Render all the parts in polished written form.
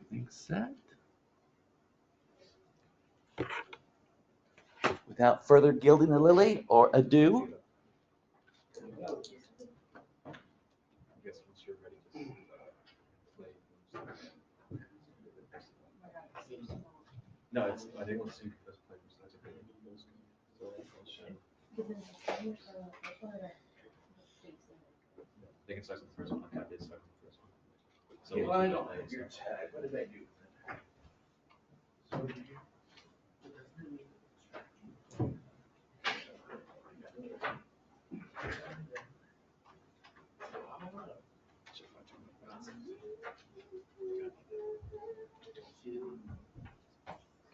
Everything's set. Without further gilding the lily or ado, No, it's, I think we'll see because players, that's a good. They can start with the first one, I did start with the first one. So Okay, we'll well, I keep don't it have your nice. tag. What did I do?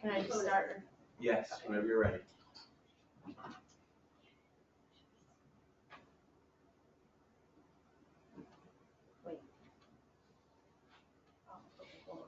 Can I just start? Yes, whenever you're ready. Wait. Oh, okay, hold on.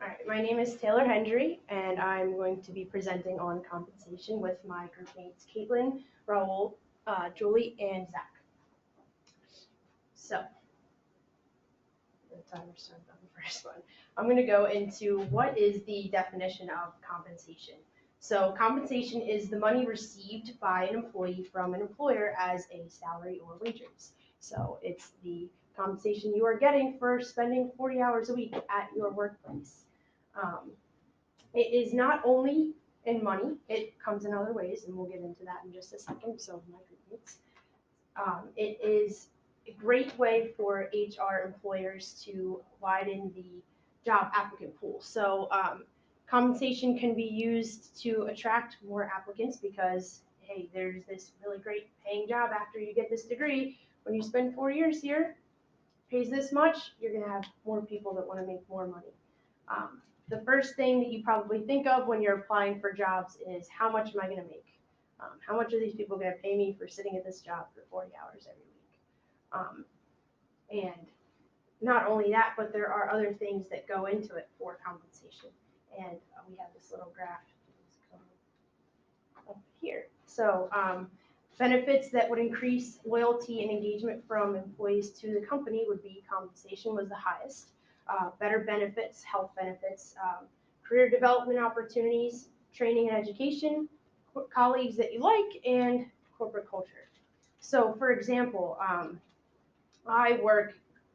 All right, my name is Taylor Hendry, and I'm going to be presenting on compensation with my group mates Caitlin, Raul, Julie, and Zach. So, the timer started on the first one. I'm going to go into what is the definition of compensation. So, compensation is the money received by an employee from an employer as a salary or wages. So, it's the compensation you are getting for spending 40 hours a week at your workplace. It is not only in money, it comes in other ways, and we'll get into that in just a second. So, my group mates. It is a great way for HR employers to widen the job applicant pool. So, compensation can be used to attract more applicants because, hey, there's this really great paying job after you get this degree. When you spend 4 years here, pays this much, you're going to have more people that want to make more money. The first thing that you probably think of when you're applying for jobs is how much am I going to make? How much are these people going to pay me for sitting at this job for 40 hours every week? And not only that, but there are other things that go into it for compensation. And we have this little graph up here. So benefits that would increase loyalty and engagement from employees to the company would be compensation was the highest. Better benefits, health benefits, career development opportunities, training and education, colleagues that you like, and corporate culture. So, for example, I work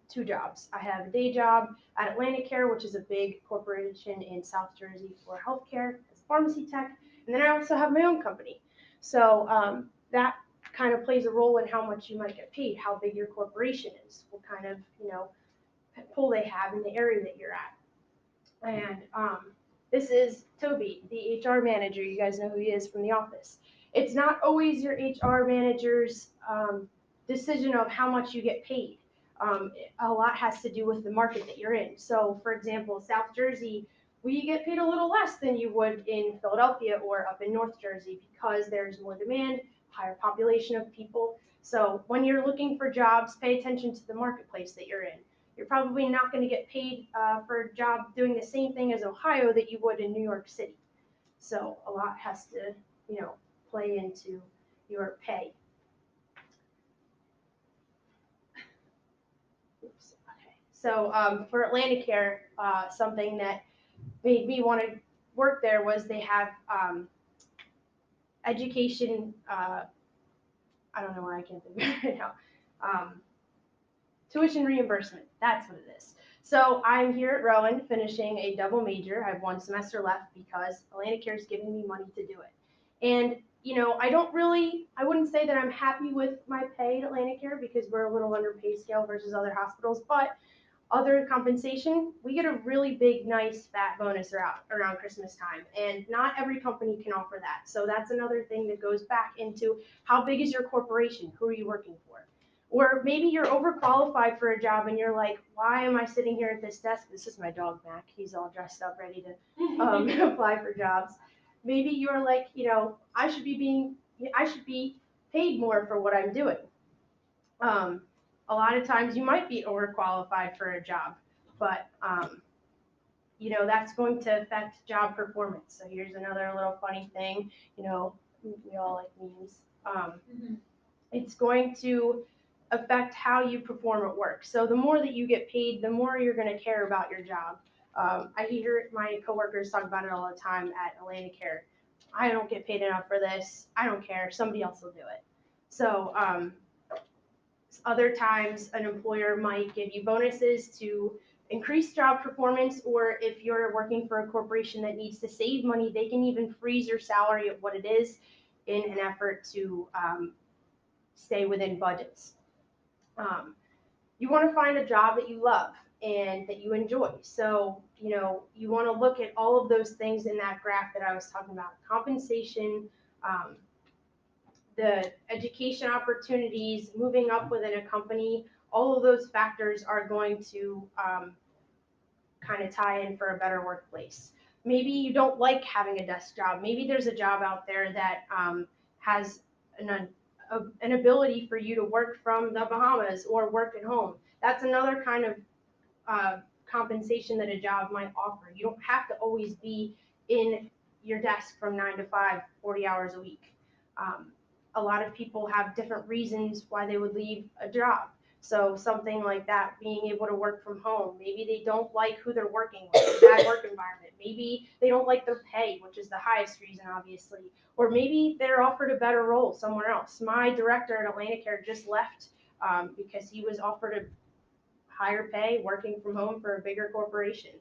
2 jobs. I have a day job at Atlanticare, which is a big corporation in South Jersey for healthcare as a pharmacy tech, and then I also have my own company. So that kind of plays a role in how much you might get paid, how big your corporation is, what kind of pull they have in the area that you're at. And this is Toby, the HR manager. You guys know who he is from the office. It's not always your HR manager's decision of how much you get paid. A lot has to do with the market that you're in. So, for example, South Jersey, we get paid a little less than you would in Philadelphia or up in North Jersey because there's more demand, higher population of people. So, when you're looking for jobs, pay attention to the marketplace that you're in. You're probably not going to get paid for a job doing the same thing as Ohio that you would in New York City. So a lot has to, play into your pay. Oops. Okay. So for Atlanticare, something that made me want to work there was they have education. I don't know why I can't think of it right now. Tuition reimbursement. That's what it is. So I'm here at Rowan finishing a double major. I have 1 semester left because Atlanticare is giving me money to do it. And, I wouldn't say that I'm happy with my pay at Atlanticare because we're a little under pay scale versus other hospitals, but other compensation, we get a really big, nice, fat bonus around Christmas time. And not every company can offer that. So that's another thing that goes back into how big is your corporation? Who are you working for? Or maybe you're overqualified for a job and you're like, why am I sitting here at this desk? This is my dog, Mac. He's all dressed up, ready to apply for jobs. Maybe you're like, I should be paid more for what I'm doing. A lot of times you might be overqualified for a job, but that's going to affect job performance. So here's another little funny thing. We all like memes. It's going to affect how you perform at work. So the more that you get paid, the more you're going to care about your job. I hear my coworkers talk about it all the time at AtlantiCare. I don't get paid enough for this. I don't care. Somebody else will do it. So other times, an employer might give you bonuses to increase job performance, or if you're working for a corporation that needs to save money, they can even freeze your salary at what it is in an effort to stay within budgets. You want to find a job that you love and that you enjoy. So, you want to look at all of those things in that graph that I was talking about: compensation, the education opportunities, moving up within a company. All of those factors are going to kind of tie in for a better workplace. Maybe you don't like having a desk job. Maybe there's a job out there that has an ability for you to work from the Bahamas or work at home. That's another kind of compensation that a job might offer. You don't have to always be in your desk from 9 to 5, 40 hours a week. A lot of people have different reasons why they would leave a job. So something like that, being able to work from home. Maybe they don't like who they're working with, a bad work environment. Maybe they don't like their pay, which is the highest reason, obviously. Or maybe they're offered a better role somewhere else. My director at AtlantiCare just left because he was offered a higher pay working from home for a bigger corporation.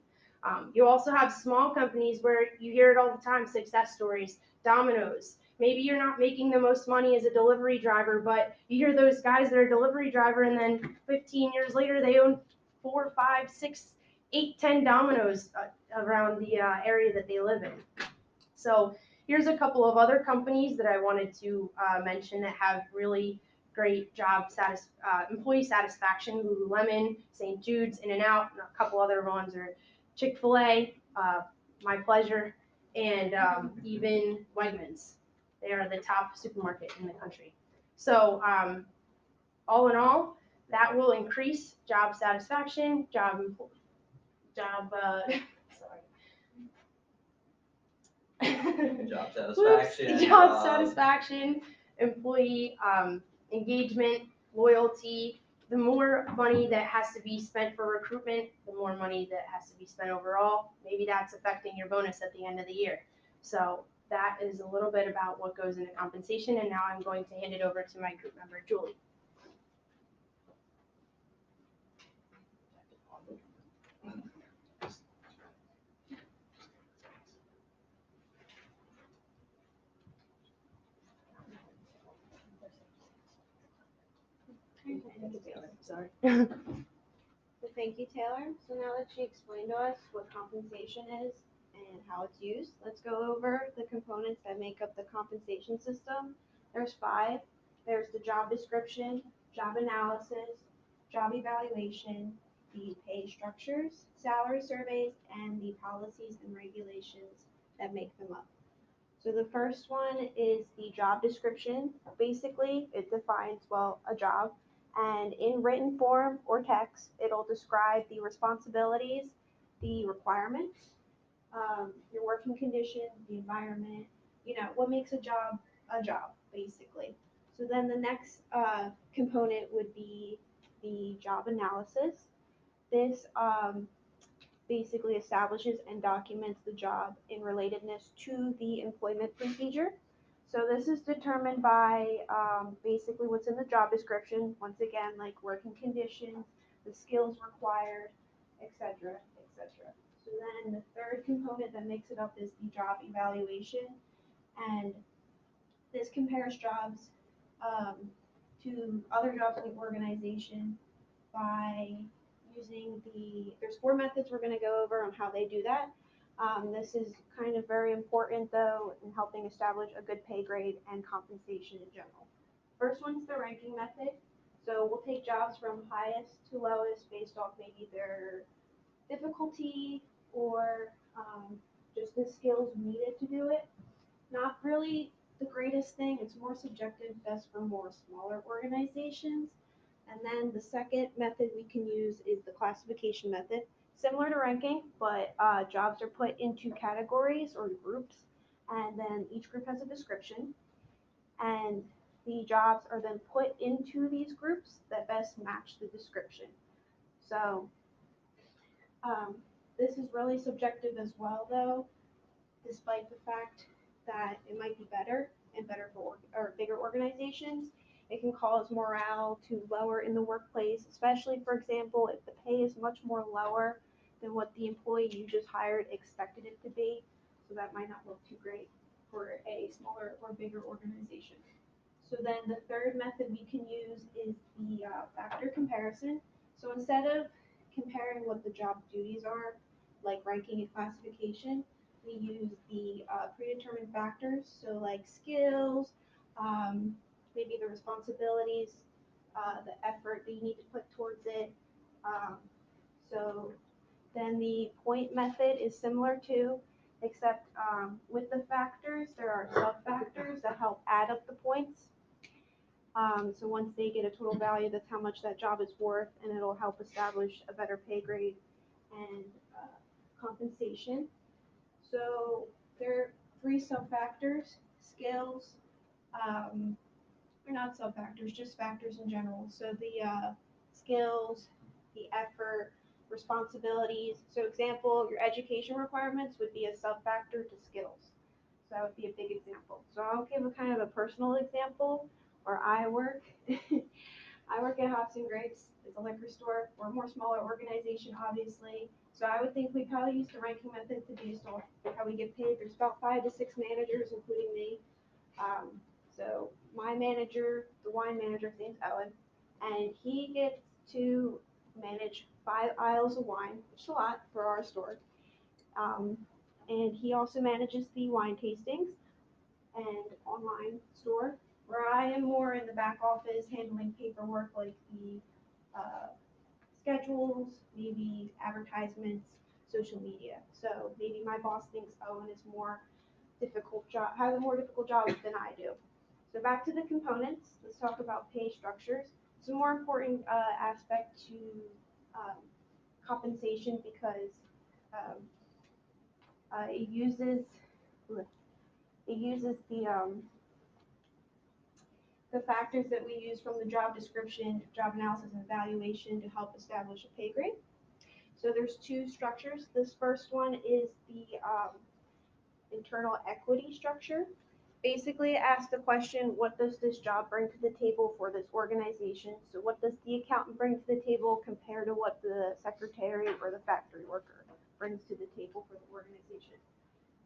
You also have small companies where you hear it all the time, success stories, Domino's. Maybe you're not making the most money as a delivery driver, but you hear those guys that are delivery driver, and then 15 years later, they own 4, 5, 6, 8, 10 Domino's around the area that they live in. So here's a couple of other companies that I wanted to mention that have really great employee satisfaction: Lululemon, St. Jude's, In-N-Out, and a couple other ones are Chick-fil-A, My Pleasure, and even Wegmans. They are the top supermarket in the country. So all in all, that will increase job satisfaction, sorry. Job satisfaction. Job satisfaction, employee engagement, loyalty. The more money that has to be spent for recruitment, the more money that has to be spent overall. Maybe that's affecting your bonus at the end of the year. So that is a little bit about what goes into compensation, and now I'm going to hand it over to my group member, Julie. Sorry. So thank you, Taylor. So now that she explained to us what compensation is and how it's used, let's go over the components that make up the compensation system. There's 5. There's the job description, job analysis, job evaluation, the pay structures, salary surveys, and the policies and regulations that make them up. So the first one is the job description. Basically, it defines, a job. And in written form or text, it'll describe the responsibilities, the requirements, your working conditions, the environment, what makes a job, basically. So then the next component would be the job analysis. This basically establishes and documents the job in relatedness to the employment procedure. So this is determined by basically what's in the job description, once again, like working conditions, the skills required, etc., etc. So then the third component that makes it up is the job evaluation, and this compares jobs to other jobs in the organization by using there's 4 methods we're going to go over on how they do that. This is kind of very important, though, in helping establish a good pay grade and compensation in general. First one's the ranking method. So we'll take jobs from highest to lowest based off maybe their difficulty or just the skills needed to do it. Not really the greatest thing. It's more subjective, best for more smaller organizations. And then the second method we can use is the classification method. Similar to ranking, but jobs are put into categories or groups, and then each group has a description. And the jobs are then put into these groups that best match the description. So um, this is really subjective as well, though, despite the fact that it might be better and better for or bigger organizations. It can cause morale to lower in the workplace, especially, for example, if the pay is much more lower than what the employee you just hired expected it to be. So that might not look too great for a smaller or bigger organization. So then the third method we can use is the factor comparison. So instead of comparing what the job duties are, like ranking and classification, we use the predetermined factors, so like skills, maybe the responsibilities, the effort that you need to put towards it. Um, so then the point method is similar to, except with the factors, there are sub-factors that help add up the points. So once they get a total value, that's how much that job is worth, and it'll help establish a better pay grade and compensation. So there are three sub-factors: skills, or not sub-factors, just factors in general. So the skills, the effort, responsibilities. So example, your education requirements would be a sub-factor to skills. So that would be a big example. So I'll give a kind of a personal example where I work. I work at Hops and Grapes. It's a liquor store. We're a more smaller organization, obviously. So I would think we probably use the ranking method to do so how we get paid. There's about 5 to 6 managers, including me. So my manager, the wine manager, his name's Owen, and he gets to manage 5 aisles of wine, which is a lot for our store. Um, and he also manages the wine tastings and online store, where I am more in the back office handling paperwork like the uh, schedules, maybe advertisements, social media. So maybe my boss thinks Owen is more difficult job, has a more difficult job than I do. So back to the components. Let's talk about pay structures. It's a more important aspect to um, compensation because um, it uses the factors that we use from the job description, job analysis, and evaluation to help establish a pay grade. So there's 2 structures. This first one is the internal equity structure. Basically, it asks the question, what does this job bring to the table for this organization? So what does the accountant bring to the table compared to what the secretary or the factory worker brings to the table for the organization?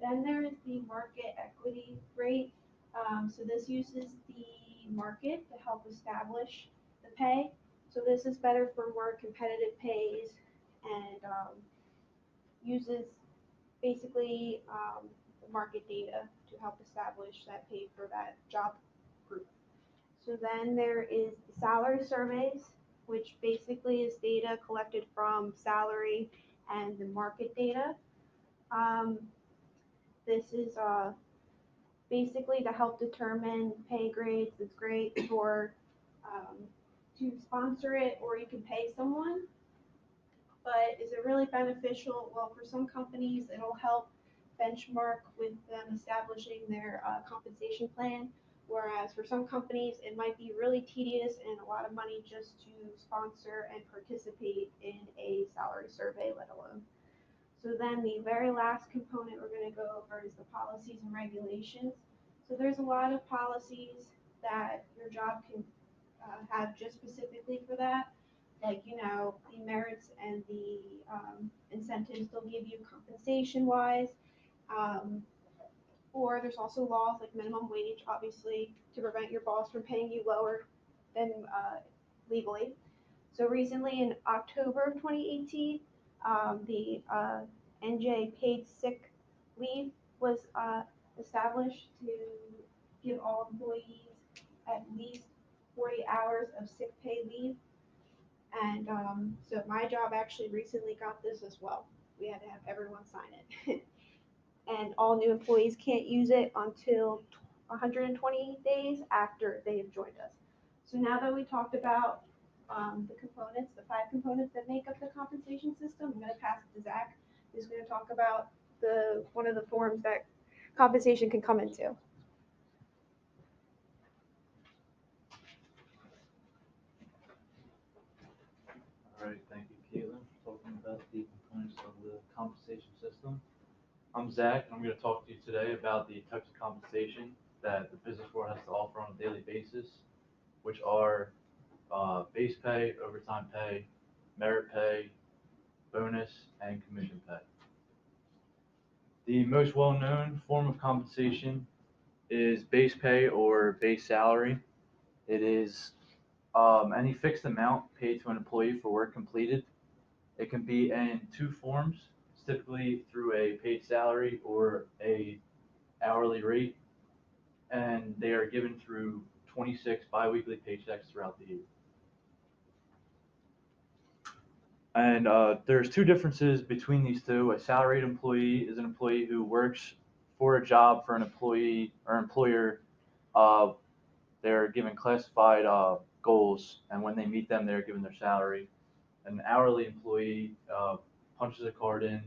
Then there is the market equity rate. So this uses the market to help establish the pay. So this is better for more competitive pays and uses basically the market data to help establish that pay for that job group. So then there is the salary surveys, which basically is data collected from salary and the market data. Um, this is basically to help determine pay grades. It's great for to sponsor it, or you can pay someone. But is it really beneficial? Well, for some companies, it'll help benchmark with them establishing their compensation plan. Whereas for some companies, it might be really tedious and a lot of money just to sponsor and participate in a salary survey, let alone. So then the very last component we're going to go over is the policies and regulations. So there's a lot of policies that your job can have just specifically for that, like, the merits and the incentives they'll give you compensation wise. Um, or there's also laws like minimum wage, obviously, to prevent your boss from paying you lower than legally. So recently in October of 2018, the NJ paid sick leave was established to give all employees at least 40 hours of sick pay leave. And so my job actually recently got this as well. We had to have everyone sign it. And all new employees can't use it until 120 days after they have joined us. So now that we talked about the components, the 5 components that make up the compensation system, I'm going to pass it to Zach, who's going to talk about one of the forms that compensation can come into. All right, thank you, Caitlin, for talking about the components of the compensation system. I'm Zach, and I'm going to talk to you today about the types of compensation that the business world has to offer on a daily basis, which are base pay, overtime pay, merit pay, bonus, and commission pay. The most well-known form of compensation is base pay or base salary. It is any fixed amount paid to an employee for work completed. It can be in 2 forms, typically through a paid salary or a hourly rate, and they are given through 26 biweekly paychecks throughout the year. And there's 2 differences between these 2. A salaried employee is an employee who works for a job for an employee or employer. They're given classified goals, and when they meet them, they're given their salary. An hourly employee punches a card in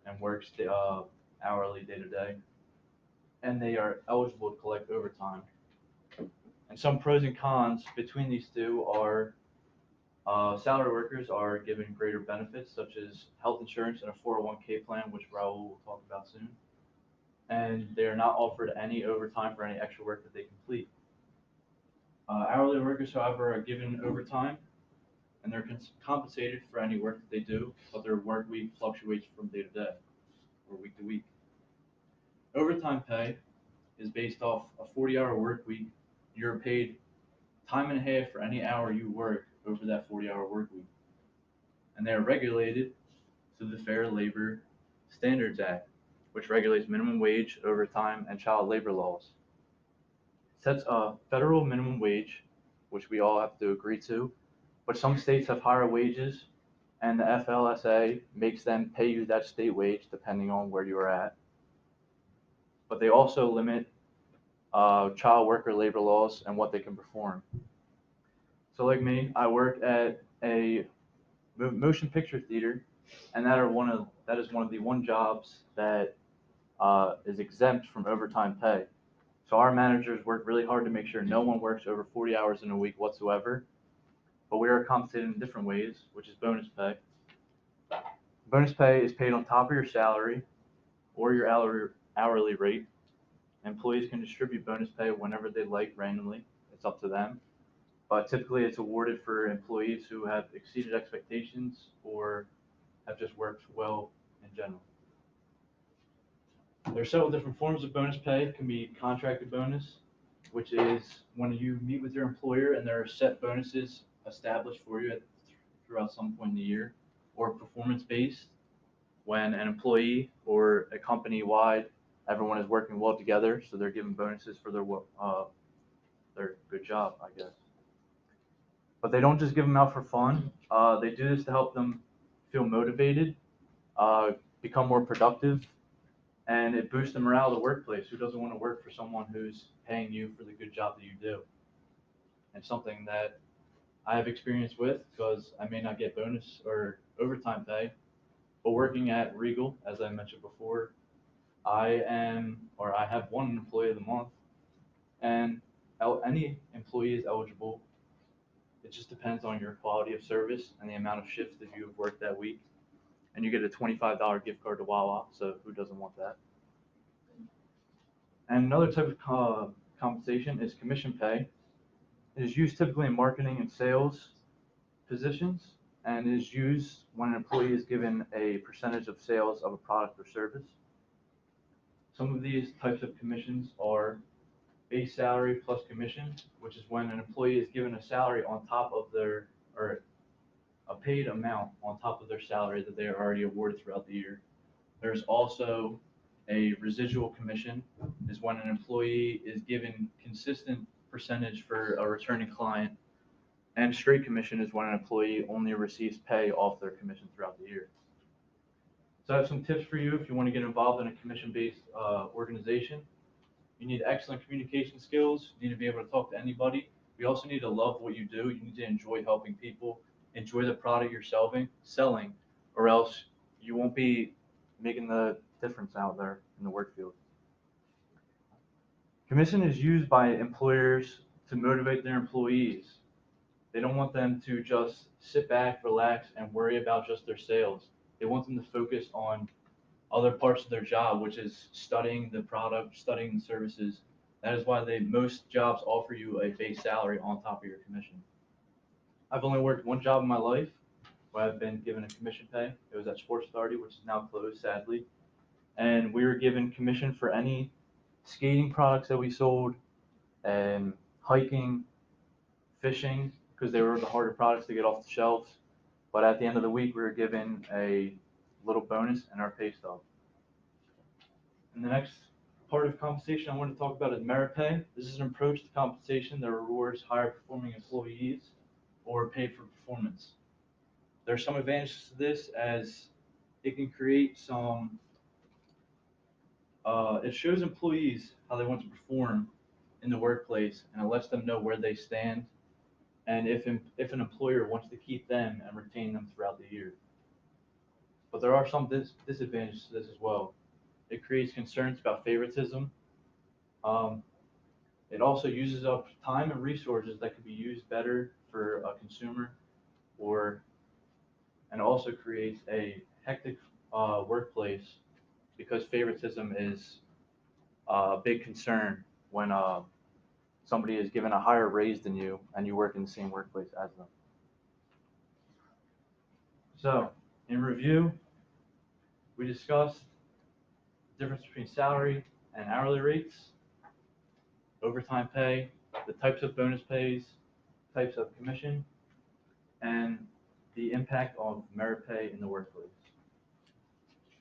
and works the hourly day to day, and they are eligible to collect overtime. And some pros and cons between these 2 are salary workers are given greater benefits such as health insurance and a 401k plan, which Raul will talk about soon. And they are not offered any overtime for any extra work that they complete. Hourly workers, however, are given overtime, and they're compensated for any work that they do, but their work week fluctuates from day to day or week to week. Overtime pay is based off a 40-hour work week. You're paid time and a half for any hour you work over that 40-hour work week. And they are regulated through the Fair Labor Standards Act, which regulates minimum wage, overtime, and child labor laws. It sets a federal minimum wage, which we all have to agree to, but some states have higher wages, and the FLSA makes them pay you that state wage depending on where you are at. But they also limit child worker labor laws and what they can perform. So like me, I work at a motion picture theater, and that is one of the 1 jobs that is exempt from overtime pay. So our managers work really hard to make sure no one works over 40 hours in a week whatsoever. But we are compensated in different ways, which is bonus pay. Bonus pay is paid on top of your salary or your hourly rate. Employees can distribute bonus pay whenever they like randomly. It's up to them. But typically it's awarded for employees who have exceeded expectations or have just worked well in general. There are several different forms of bonus pay. It can be contracted bonus, which is when you meet with your employer and there are set bonuses established for you throughout some point in the year, or performance-based, when an employee or a company-wide, everyone is working well together, so they're given bonuses for their good job, I guess. But they don't just give them out for fun. They do this to help them feel motivated, become more productive, and it boosts the morale of the workplace. Who doesn't want to work for someone who's paying you for the good job that you do? And something that I have experience with, because I may not get bonus or overtime pay, but working at Regal, as I mentioned before, I have 1 employee of the month, and any employee is eligible. It just depends on your quality of service and the amount of shifts that you have worked that week. And you get a $25 gift card to Wawa, so who doesn't want that? And another type of compensation is commission pay. It is used typically in marketing and sales positions, and is used when an employee is given a percentage of sales of a product or service. Some of these types of commissions are base salary plus commission, which is when an employee is given a salary on top of or a paid amount on top of their salary that they are already awarded throughout the year. There's also a residual commission, is when an employee is given consistent percentage for a returning client. And straight commission is when an employee only receives pay off their commission throughout the year. So I have some tips for you if you want to get involved in a commission-based organization. You need excellent communication skills. You need to be able to talk to anybody. You also need to love what you do. You need to enjoy helping people, enjoy the product you're selling, or else you won't be making the difference out there in the work field. Commission is used by employers to motivate their employees. They don't want them to just sit back, relax, and worry about just their sales. They want them to focus on other parts of their job, which is studying the product, studying the services. That is why most jobs offer you a base salary on top of your commission. I've only worked one job in my life where I've been given a commission pay. It was at Sports Authority, which is now closed, sadly. And we were given commission for any skating products that we sold, and hiking, fishing, because they were the harder products to get off the shelves. But at the end of the week, we were given a little bonus in our pay stub. And the next part of compensation I want to talk about is merit pay. This is an approach to compensation that rewards higher performing employees or pay for performance. There are some advantages to this, as it can create some, it shows employees how they want to perform in the workplace, and it lets them know where they stand, and if an employer wants to keep them and retain them throughout the year. But there are some disadvantages to this as well. It creates concerns about favoritism. It also uses up time and resources that could be used better for a consumer, and also creates a hectic workplace, because favoritism is a big concern when somebody is given a higher raise than you and you work in the same workplace as them. So, in review, we discussed the difference between salary and hourly rates, overtime pay, the types of bonus pays, types of commission, and the impact of merit pay in the workplace.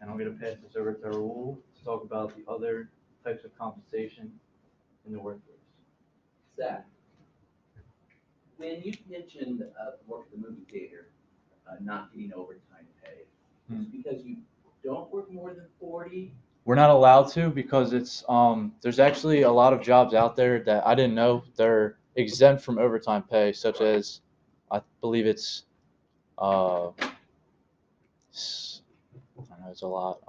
And I'm going to pass this over to Raul to talk about the other types of compensation in the workplace. Zach, when you mentioned work at the movie theater, not getting overtime pay, it's because you don't work more than 40? We're not allowed to, because it's there's actually a lot of jobs out there that I didn't know they're exempt from overtime pay, such as I believe it's I know it's a lot.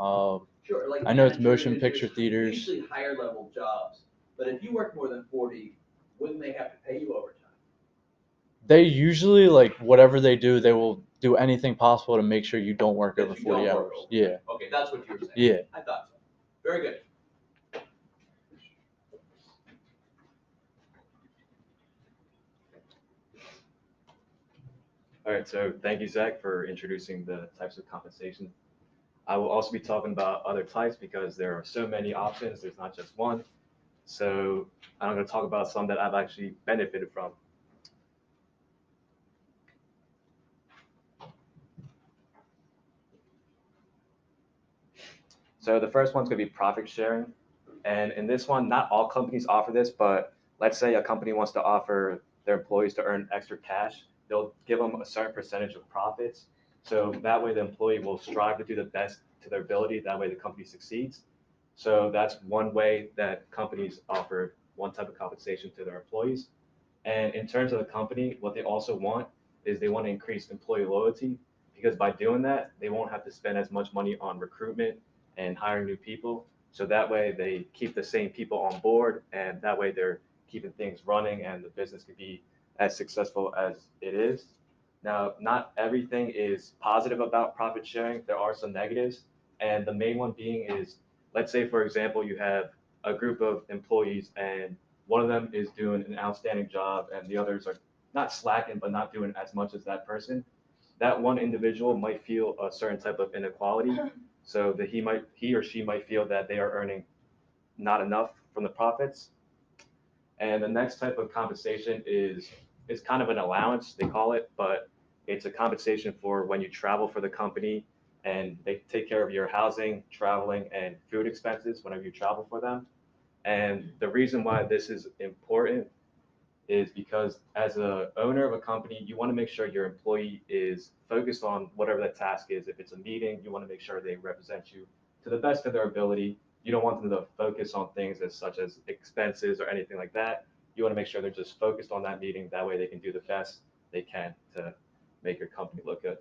Sure, like I know it's manager, motion there's picture theaters. Usually higher level jobs, but if you work more than 40, wouldn't they have to pay you overtime? They usually, like, whatever they do, they will do anything possible to make sure you don't work That over you 40 don't work hours. over. Yeah. Okay, that's what you were saying. Yeah. I thought so. Very good. All right, so thank you, Zach, for introducing the types of compensation. I will also be talking about other types because there are so many options. There's not just one. So I'm going to talk about some that I've actually benefited from. So the first one's going to be profit sharing. And in this one, not all companies offer this, but let's say a company wants to offer their employees to earn extra cash. They'll give them a certain percentage of profits. So that way the employee will strive to do the best to their ability. That way the company succeeds. So that's one way that companies offer one type of compensation to their employees. And in terms of the company, what they also want is they want to increase employee loyalty, because by doing that, they won't have to spend as much money on recruitment and hiring new people. So that way they keep the same people on board, and that way they're keeping things running and the business can be as successful as it is. Now, not everything is positive about profit sharing. There are some negatives. And the main one being is, let's say, for example, you have a group of employees and one of them is doing an outstanding job and the others are not slacking, but not doing as much as that person. That one individual might feel a certain type of inequality. So that he or she might feel that they are earning not enough from the profits. And the next type of compensation is kind of an allowance, they call it, but it's a compensation for when you travel for the company and they take care of your housing, traveling, and food expenses whenever you travel for them. And the reason why this is important is because as a owner of a company, you want to make sure your employee is focused on whatever that task is. If it's a meeting, you want to make sure they represent you to the best of their ability. You don't want them to focus on things as such as expenses or anything like that. You want to make sure they're just focused on that meeting. That way they can do the best they can to make your company look good.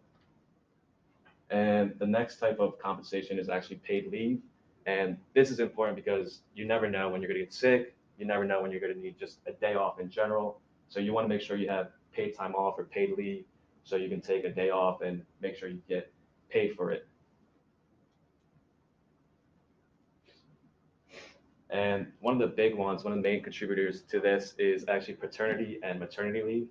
And the next type of compensation is actually paid leave. And this is important because you never know when you're going to get sick. You never know when you're going to need just a day off in general. So you want to make sure you have paid time off or paid leave so you can take a day off and make sure you get paid for it. And one of the big ones, one of the main contributors to this is actually paternity and maternity leave.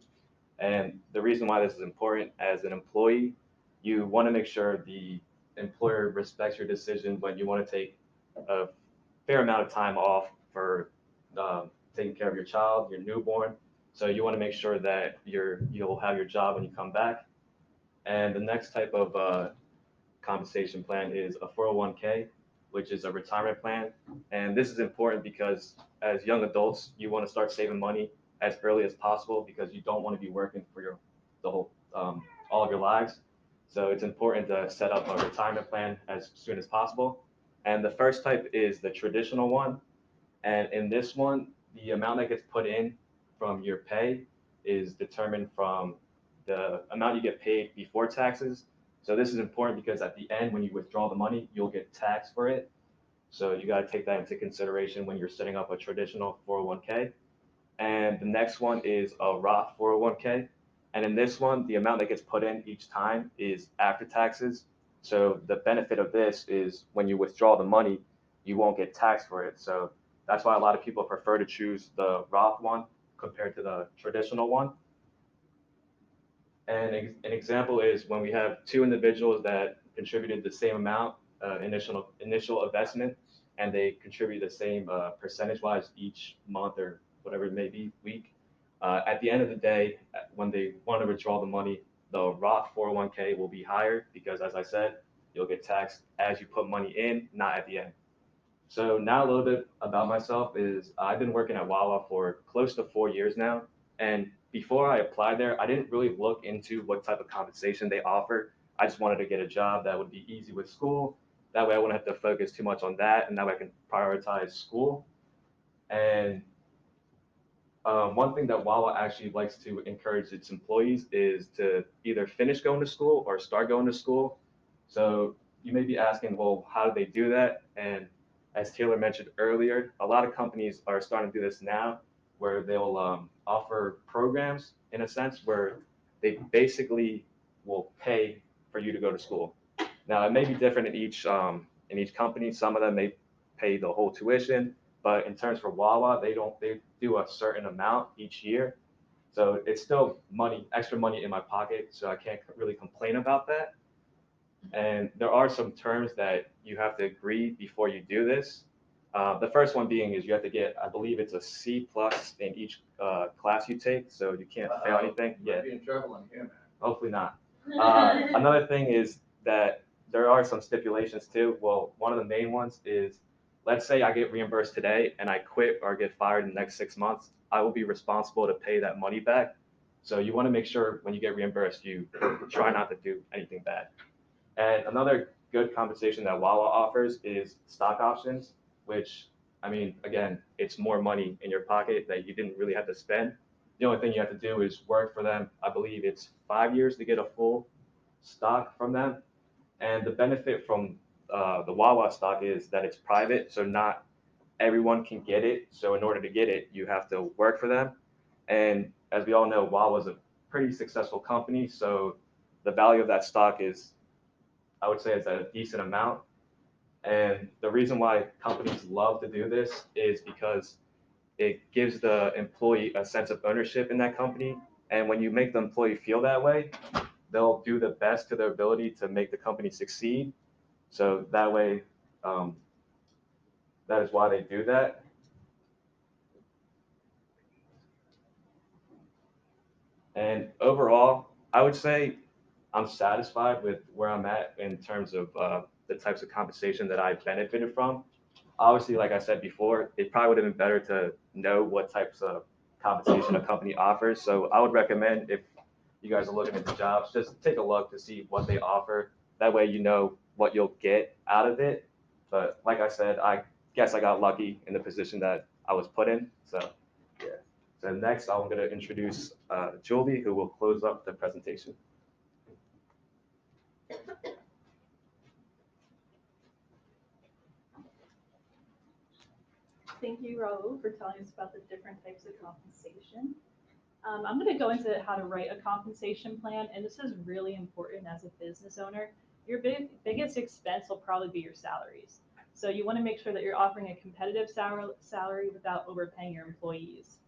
And the reason why this is important as an employee, you want to make sure the employer respects your decision when you want to take a fair amount of time off for taking care of your child, your newborn. So you want to make sure that you'll have your job when you come back. And the next type of compensation plan is a 401k, which is a retirement plan. And this is important because as young adults, you want to start saving money as early as possible because you don't want to be working for the whole all of your lives. So it's important to set up a retirement plan as soon as possible. And the first type is the traditional one. And in this one, the amount that gets put in from your pay is determined from the amount you get paid before taxes. So this is important because at the end, when you withdraw the money, you'll get taxed for it. So you got to take that into consideration when you're setting up a traditional 401k. And the next one is a Roth 401k. And in this one, the amount that gets put in each time is after taxes. So the benefit of this is when you withdraw the money, you won't get taxed for it. So that's why a lot of people prefer to choose the Roth one compared to the traditional one. And an example is when we have two individuals that contributed the same amount initial investment, and they contribute the same percentage-wise each month or whatever it may be, week. At the end of the day, when they want to withdraw the money, the Roth 401k will be higher because, as I said, you'll get taxed as you put money in, not at the end. So now a little bit about myself is I've been working at Wawa for close to 4 years now. And before I applied there, I didn't really look into what type of compensation they offer. I just wanted to get a job that would be easy with school. That way I wouldn't have to focus too much on that, and that way I can prioritize school. And one thing that Wawa actually likes to encourage its employees is to either finish going to school or start going to school. So you may be asking, well, how do they do that? And as Taylor mentioned earlier, a lot of companies are starting to do this now, where they'll offer programs in a sense where they basically will pay for you to go to school. Now it may be different in each company. Some of them may pay the whole tuition, but in terms for Wawa, they do a certain amount each year. So it's still money, extra money in my pocket, so I can't really complain about that. And there are some terms that you have to agree before you do this. The first one being is you have to get, I believe it's a C plus in each class you take, so you can't fail anything. You might be in trouble on here, man. Hopefully not. Another thing is that there are some stipulations too. Well, one of the main ones is, let's say I get reimbursed today and I quit or get fired in the next 6 months, I will be responsible to pay that money back. So you want to make sure when you get reimbursed, you try not to do anything bad. And another good compensation that Wawa offers is stock options, which, I mean, again, it's more money in your pocket that you didn't really have to spend. The only thing you have to do is work for them. I believe it's 5 years to get a full stock from them. And the benefit from the Wawa stock is that it's private, so not everyone can get it. So in order to get it, you have to work for them. And as we all know, Wawa is a pretty successful company, so the value of that stock is, I would say, it's a decent amount. And the reason why companies love to do this is because it gives the employee a sense of ownership in that company. And when you make the employee feel that way, they'll do the best to their ability to make the company succeed. So that way, um, that is why they do that. And overall, I would say I'm satisfied with where I'm at in terms of the types of compensation that I benefited from. Obviously, like I said before, it probably would have been better to know what types of compensation a company offers. So I would recommend, if you guys are looking at the jobs, just take a look to see what they offer. That way you know what you'll get out of it. But like I said, I guess I got lucky in the position that I was put in. So yeah. So next, I'm going to introduce Julie, who will close up the presentation. Thank you, Raul, for telling us about the different types of compensation. I'm going to go into how to write a compensation plan, and this is really important as a business owner. Your biggest expense will probably be your salaries. So you want to make sure that you're offering a competitive salary without overpaying your employees.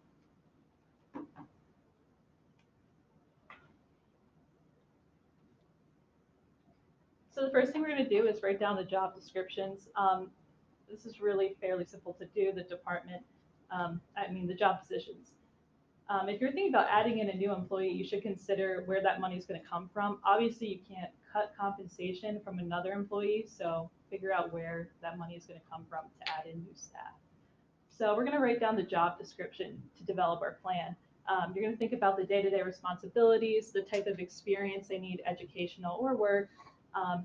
So the first thing we're going to do is write down the job descriptions. This is really fairly simple to do, the job positions. If you're thinking about adding in a new employee, you should consider where that money is going to come from. Obviously, you can't cut compensation from another employee, so figure out where that money is going to come from to add in new staff. So we're going to write down the job description to develop our plan. You're going to think about the day-to-day responsibilities, the type of experience they need, educational or work,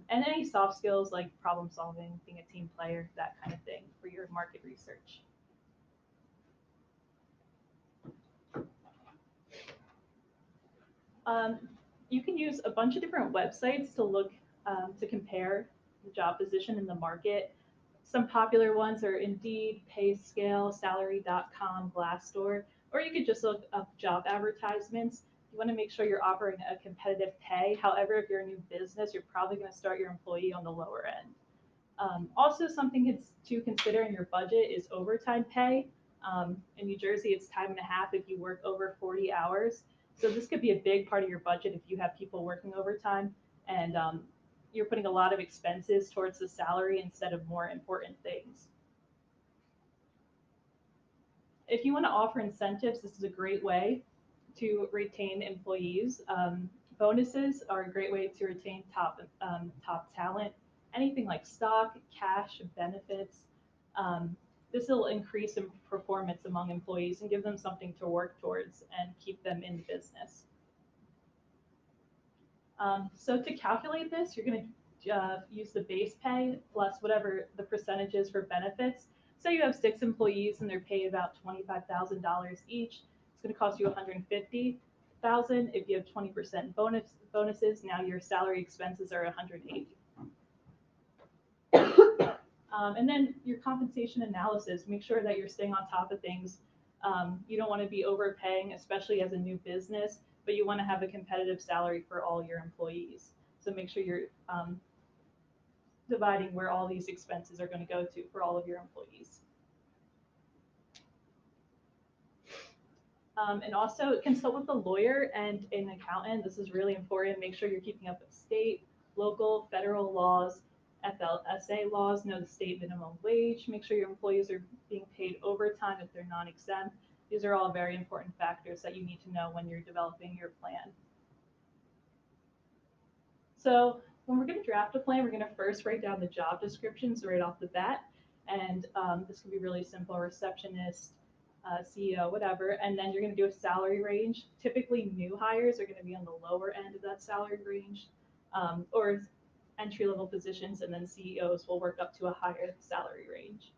and any soft skills like problem solving, being a team player, that kind of thing for your market research. You can use a bunch of different websites to look to compare the job position in the market. Some popular ones are Indeed, PayScale, Salary.com, Glassdoor, or you could just look up job advertisements. You want to make sure you're offering a competitive pay. However, if you're a new business, you're probably going to start your employee on the lower end. Also, something to consider in your budget is overtime pay. In New Jersey, it's time and a half if you work over 40 hours. So this could be a big part of your budget if you have people working overtime and you're putting a lot of expenses towards the salary instead of more important things. If you want to offer incentives, this is a great way to retain employees. Bonuses are a great way to retain top talent. Anything like stock, cash, benefits. This will increase in performance among employees and give them something to work towards and keep them in the business. So to calculate this, you're going to use the base pay plus whatever the percentage is for benefits. Say you have 6 employees and they're paid about $25,000 each. It's going to cost you $150,000. If you have 20% bonuses, now your salary expenses are $180,000. And then your compensation analysis, make sure that you're staying on top of things. You don't want to be overpaying, especially as a new business, but you want to have a competitive salary for all your employees. So make sure you're dividing where all these expenses are going to go to for all of your employees. And also consult with a lawyer and an accountant. This is really important. Make sure you're keeping up with state, local, federal laws, FLSA laws, know the state minimum wage, make sure your employees are being paid overtime if they're non-exempt. These are all very important factors that you need to know when you're developing your plan. So when we're going to draft a plan, we're going to first write down the job descriptions right off the bat. And this can be really simple, receptionist, CEO, whatever. And then you're going to do a salary range. Typically new hires are going to be on the lower end of that salary range, or entry-level positions, and then CEOs will work up to a higher salary range.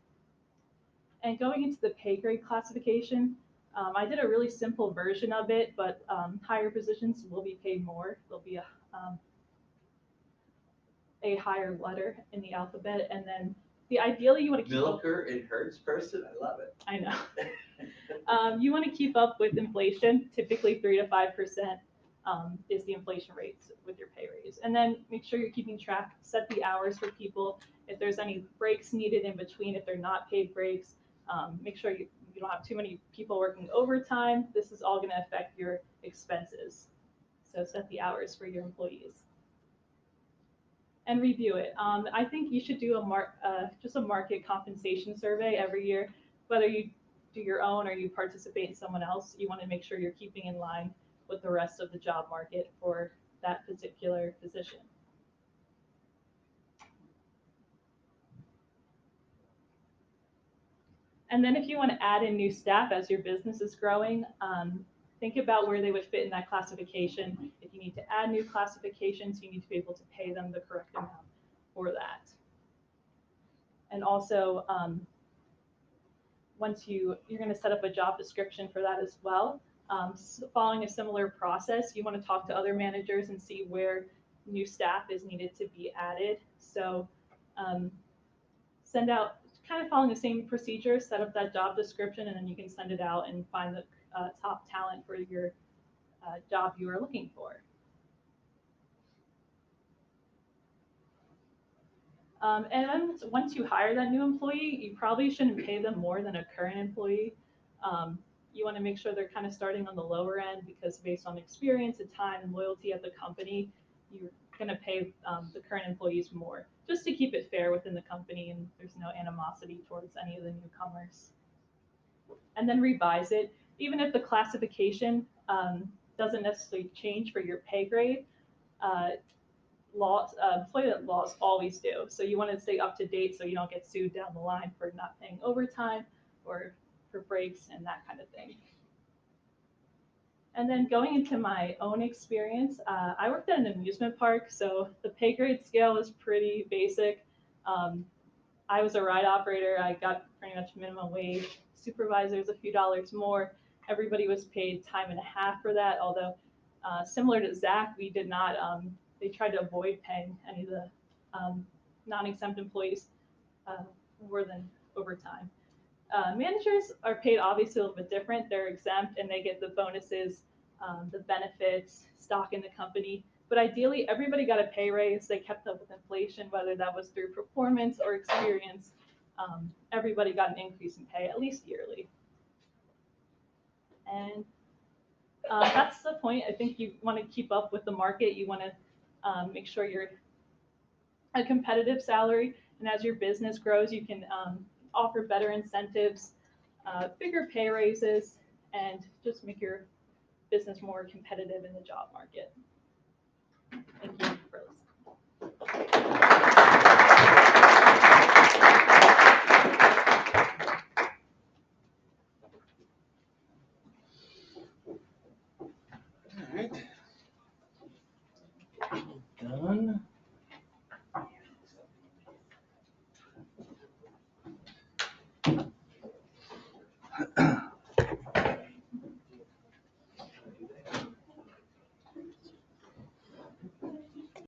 And going into the pay grade classification, I did a really simple version of it, but higher positions will be paid more. There'll be a higher letter in the alphabet, and then ideally you want to keep Milker and Hertz person, I love it. I know. You want to keep up with inflation, typically 3 to 5%. Is the inflation rates with your pay raise. And then make sure you're keeping track, set the hours for people. If there's any breaks needed in between, if they're not paid breaks, make sure you don't have too many people working overtime. This is all going to affect your expenses. So set the hours for your employees. And review it. I think you should do just a market compensation survey every year, whether you do your own or you participate in someone else. You want to make sure you're keeping in line with the rest of the job market for that particular position. And then if you want to add in new staff as your business is growing, think about where they would fit in that classification. If you need to add new classifications, you need to be able to pay them the correct amount for that. And also, once you're going to set up a job description for that as well. Following a similar process, you want to talk to other managers and see where new staff is needed to be added. So send out, kind of following the same procedure, set up that job description, and then you can send it out and find the top talent for your job you are looking for. And then once you hire that new employee, you probably shouldn't pay them more than a current employee. You want to make sure they're kind of starting on the lower end, because based on experience and time and loyalty at the company, you're going to pay the current employees more, just to keep it fair within the company and there's no animosity towards any of the newcomers. And then revise it. Even if the classification doesn't necessarily change for your pay grade, employment laws always do. So you want to stay up to date so you don't get sued down the line for not paying overtime or for breaks and that kind of thing. And then going into my own experience, I worked at an amusement park, so the pay grade scale is pretty basic. I was a ride operator. I got pretty much minimum wage. Supervisors a few dollars more. Everybody was paid time and a half for that, although similar to Zach, we did not, they tried to avoid paying any of the non-exempt employees more than overtime. Managers are paid obviously a little bit different. They're exempt and they get the bonuses, the benefits, stock in the company. But ideally, everybody got a pay raise. They kept up with inflation, whether that was through performance or experience. Everybody got an increase in pay, at least yearly. And that's the point. I think you want to keep up with the market. You want to make sure you're a competitive salary. And as your business grows, you can offer better incentives, bigger pay raises, and just make your business more competitive in the job market. Thank you for listening. All right.